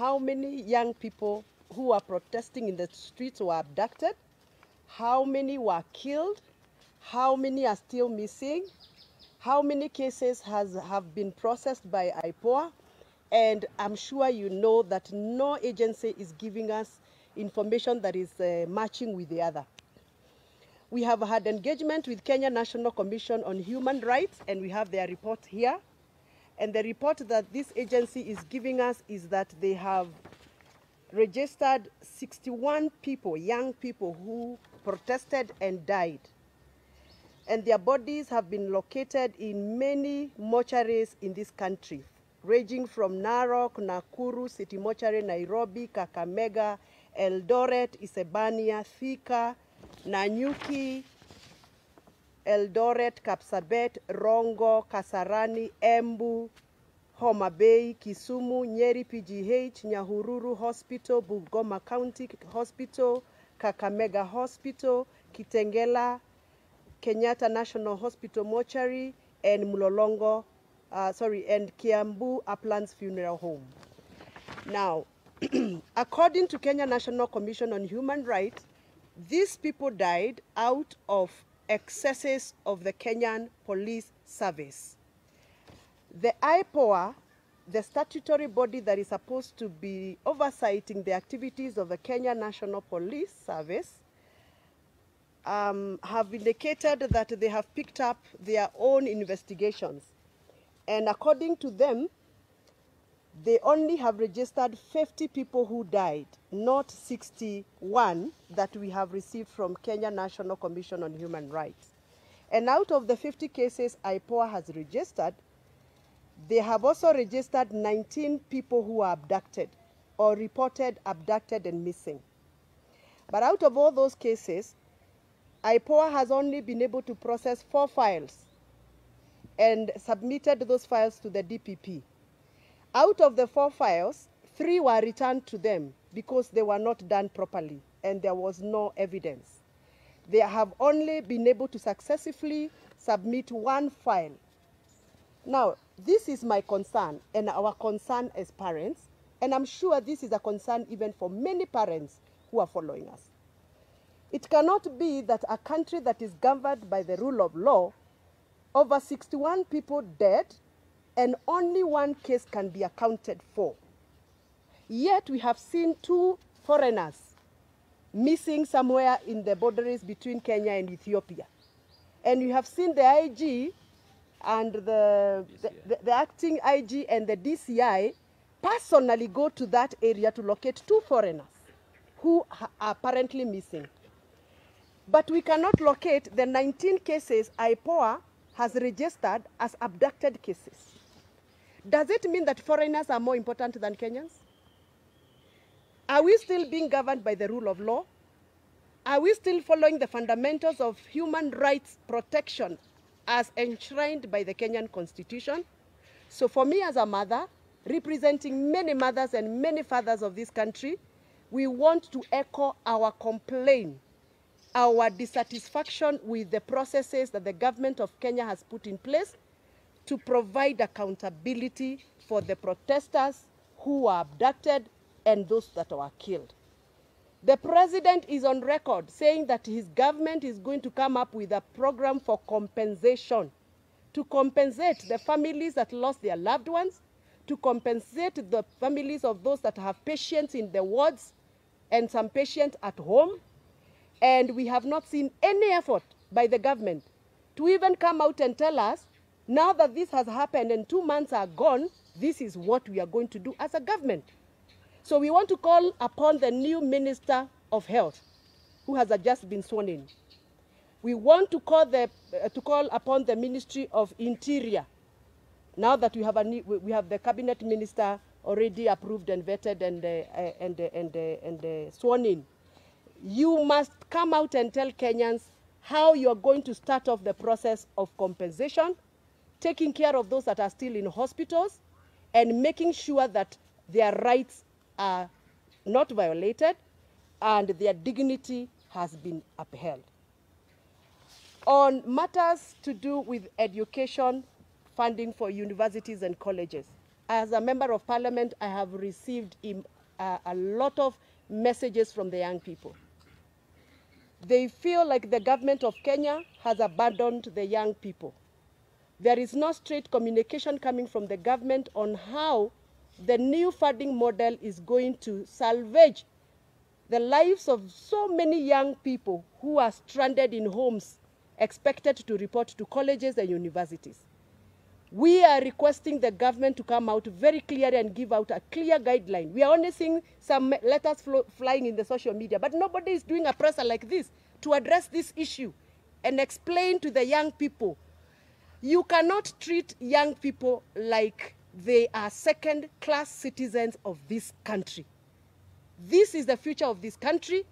How many young people who are protesting in the streets were abducted? How many were killed? How many are still missing? How many cases have been processed by IPOA? And I'm sure you know that no agency is giving us information that is matching with the other. We have had engagement with Kenya National Commission on Human Rights, and we have their report here. And the report that this agency is giving us is that they have registered 61 people, young people who protested and died. And their bodies have been located in many mortuaries in this country, ranging from Narok, Nakuru, City Mortuary, Nairobi, Kakamega, Eldoret, Isebania, Thika, Nanyuki, Eldoret, Kapsabet, Rongo, Kasarani, Embu, Homa Bay, Kisumu, Nyeri PGH, Nyahururu Hospital, Bungoma County Hospital, Kakamega Hospital, Kitengela, Kenyatta National Hospital Mortuary, and Mulolongo, and Kiambu Uplands Funeral Home. Now, according to Kenya National Commission on Human Rights, these people died out of excesses of the Kenyan Police Service. The IPOA, the statutory body that is supposed to be oversighting the activities of the Kenya National Police Service, have indicated that they have picked up their own investigations. And according to them, they only have registered 50 people who died, not 61 that we have received from Kenya National Commission on Human Rights. And out of the 50 cases IPOA has registered, they have also registered 19 people who are abducted or reported abducted and missing. But out of all those cases, IPOA has only been able to process 4 files and submitted those files to the DPP. Out of the 4 files, 3 were returned to them because they were not done properly and there was no evidence. They have only been able to successfully submit 1 file. Now, this is my concern and our concern as parents, and I'm sure this is a concern even for many parents who are following us. It cannot be that a country that is governed by the rule of law, over 61 people dead, and only 1 case can be accounted for. Yet we have seen 2 foreigners missing somewhere in the boundaries between Kenya and Ethiopia. And we have seen the IG and the acting IG and the DCI personally go to that area to locate 2 foreigners who are apparently missing. But we cannot locate the 19 cases IPOA has registered as abducted cases. Does it mean that foreigners are more important than Kenyans? Are we still being governed by the rule of law? Are we still following the fundamentals of human rights protection as enshrined by the Kenyan Constitution? So for me as a mother, representing many mothers and many fathers of this country, we want to echo our complaint, our dissatisfaction with the processes that the government of Kenya has put in place to provide accountability for the protesters who were abducted and those that were killed. The president is on record saying that his government is going to come up with a program for compensation, to compensate the families that lost their loved ones, to compensate the families of those that have patients in the wards and some patients at home. And we have not seen any effort by the government to even come out and tell us, now that this has happened and 2 months are gone, this is what we are going to do as a government. So we want to call upon the new Minister of Health, who has just been sworn in. We want to call upon the Ministry of Interior, now that we have the cabinet minister already approved and vetted and sworn in. You must come out and tell Kenyans how you are going to start off the process of compensation, taking care of those that are still in hospitals, and making sure that their rights are not violated and their dignity has been upheld. On matters to do with education, funding for universities and colleges, as a member of parliament, I have received a lot of messages from the young people. They feel like the government of Kenya has abandoned the young people. There is no straight communication coming from the government on how the new funding model is going to salvage the lives of so many young people who are stranded in homes, expected to report to colleges and universities. We are requesting the government to come out very clearly and give out a clear guideline. We are only seeing some letters flying in the social media, but nobody is doing a presser like this to address this issue and explain to the young people. You cannot treat young people like they are second-class citizens of this country. This is the future of this country,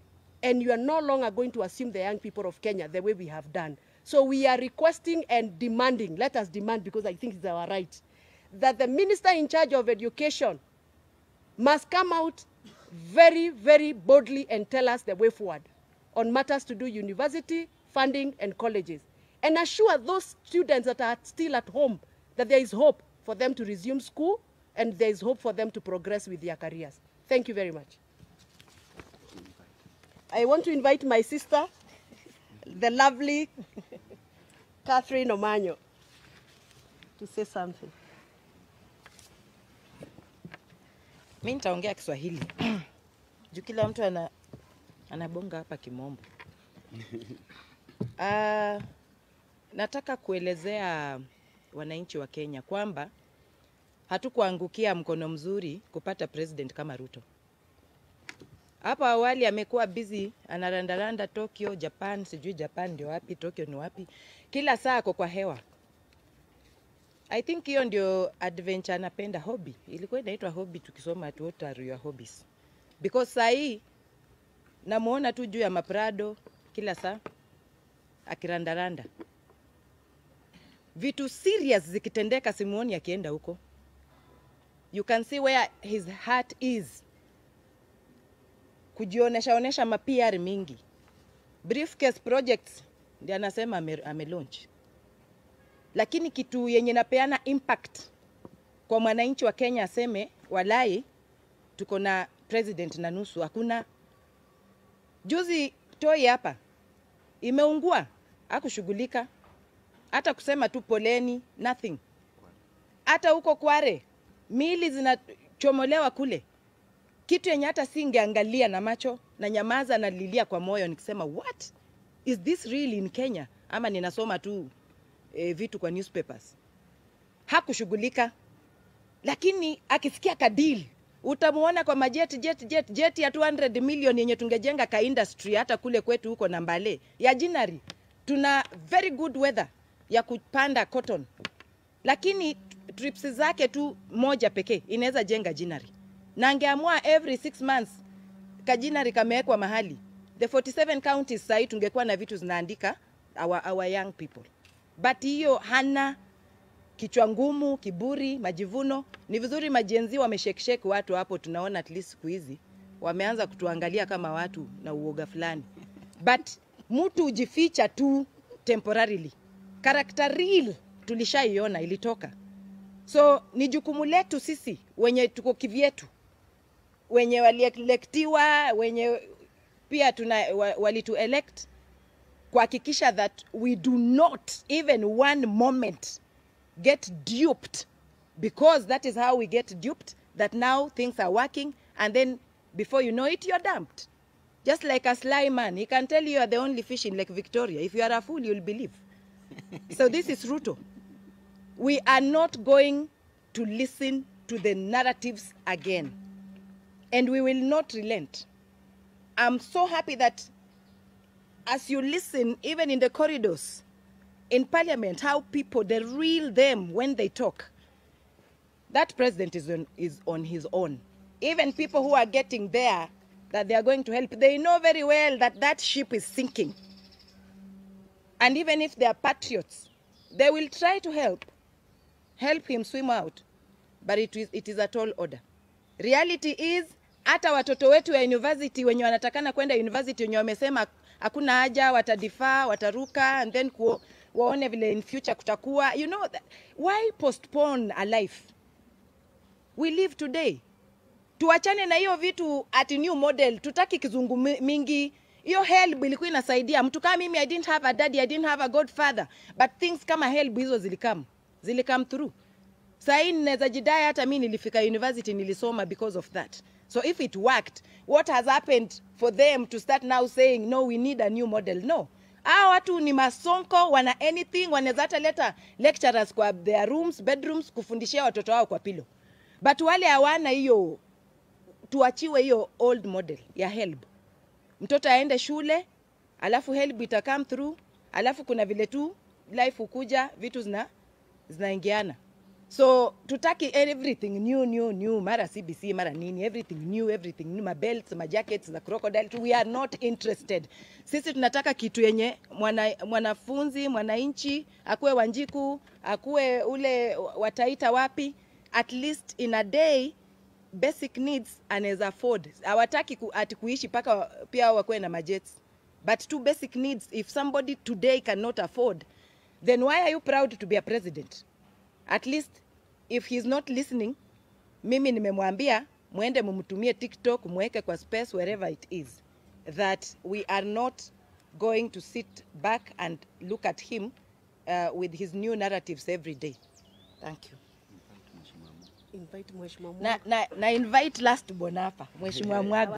and you are no longer going to assume the young people of Kenya the way we have done. So we are requesting and demanding, let us demand because I think it's our right, that the minister in charge of education must come out very, very boldly and tell us the way forward on matters to do university, funding, and colleges. And assure those students that are still at home that there is hope for them to resume school and there is hope for them to progress with their careers. Thank you very much. I want to invite my sister, the lovely Catherine Omanyo, to say something. Mimi nitaongea Kiswahili. Juu kila mtu anabonga hapa kimombo. Nataka kuelezea wananchi wa Kenya kwamba hatukuangukia mkono mzuri kupata president kama Ruto. Hapa awali amekuwa busy anarandaranda Tokyo, Japan, sijui Japan ndio wapi, Tokyo ni wapi. Kila saa ako kwa hewa. I think hiyo ndio adventure anapenda, hobby. Ilikuwa inaitwa hobby tukisoma at what are your hobbies. Because saa hii namuona tu juu ya maprado kila saa akirandaranda. Vitu serious zikitendeka simuoni akienda huko. You can see where his heart is. Kujionesha ma-PR mingi. Briefcase projects ndio anasema ame-launch. Lakini kitu yenye napeana impact kwa mwananchi wa Kenya aseme walai tuko na president na nusu, hakuna. Juzi toi hapa imeungua, hakushughulika. Hata kusema tu poleni, nothing. Hata huko Kware mili zinachomolewa kule. Kitu yenye hata singeangalia na macho na nyamaza na lilia kwa moyo nikisema what is this really in Kenya, ama ninasoma tu vitu kwa newspapers. Hakushughulika. Lakini akisikia kadili utamuona kwa jet ya 200 million yenye tungejenga ka industry hata kule kwetu huko na Mbale ya Jinari. Tuna very good weather ya kupanda cotton. Lakini trips zake tu moja pekee inaweza jenga Jinari. Na angeamua every 6 months kajinari kamewekwa mahali. The 47 counties sasa tungekuwa na vitu zinaandika our young people. But hiyo hana, kichwa ngumu, kiburi, majivuno. Ni vizuri majenzi wameshekesheke watu hapo, tunaona at least siku hizi wameanza kutuangalia kama watu na uoga fulani. But mtu ujificha tu temporarily. Character real tulishaiona ilitoka. So ni jukumu letu sisi wenye tuko kivyetu, wenye walielektiwa, wenye pia walitu elect, kuhakikisha that we do not even one moment get duped, because that is how we get duped, that now things are working and then before you know it you're dumped. Just like a sly man, he can tell you are the only fish in Lake Victoria. If you are a fool, you'll believe. So this is Ruto. We are not going to listen to the narratives again. And we will not relent. I'm so happy that as you listen, even in the corridors, in parliament, how people, the real them when they talk, that president is on his own. Even people who are getting there, that they are going to help, they know very well that that ship is sinking. And even if they are patriots, they will try to help him swim out. But it is a tall order. Reality is, hata watoto wetu ya university wenye wanatakana kwenda university wenye wamesema hakuna haja, watadifaa, wataruka, and then waone vile in future kutakuwa. You know, why postpone a life? We live today. Tuachane na hiyo vitu ati new model. Tutaki kizungu mingi. Hiyo help ilikuwa inasaidia. Mtu kama mimi, I didn't have a daddy, I didn't have a godfather. But things kama help hizo zilikam through. Sahi ninaweza jidai hata mimi nilifika university nilisoma because of that. So if it worked, what has happened for them to start now saying, no, we need a new model? No. Hao watu ni masonko, wana anything, wanaweza hata leta lecturers kwa their rooms, bedrooms, kufundishia watoto wao kwa pilo. But wale hawana hiyo, tuachiwe hiyo old model ya help. Mtoto aende shule, alafu help ita come through, alafu kuna vile tu life ukuja, vitu zinaingiana. So tutaki everything new, mara CBC, mara nini, everything new, ma belts, ma jackets, za crocodile. We are not interested. Sisi tunataka kitu yenye mwanafunzi, mwananchi, akuwe Wanjiku, akuwe ule wataita wapi, at least in a day, basic needs anaweza afford. Hawataki ati kuishi paka pia wakuwe na majets. But two basic needs, if somebody today cannot afford, then why are you proud to be a president? At least, if he's not listening, mimi nimemwambia, muende mumutumie TikTok, muweke kwa space, wherever it is, that we are not going to sit back and look at him with his new narratives every day. Thank you. Invite Mheshimiwa na invite last born hapa, Mheshimiwa Mwago.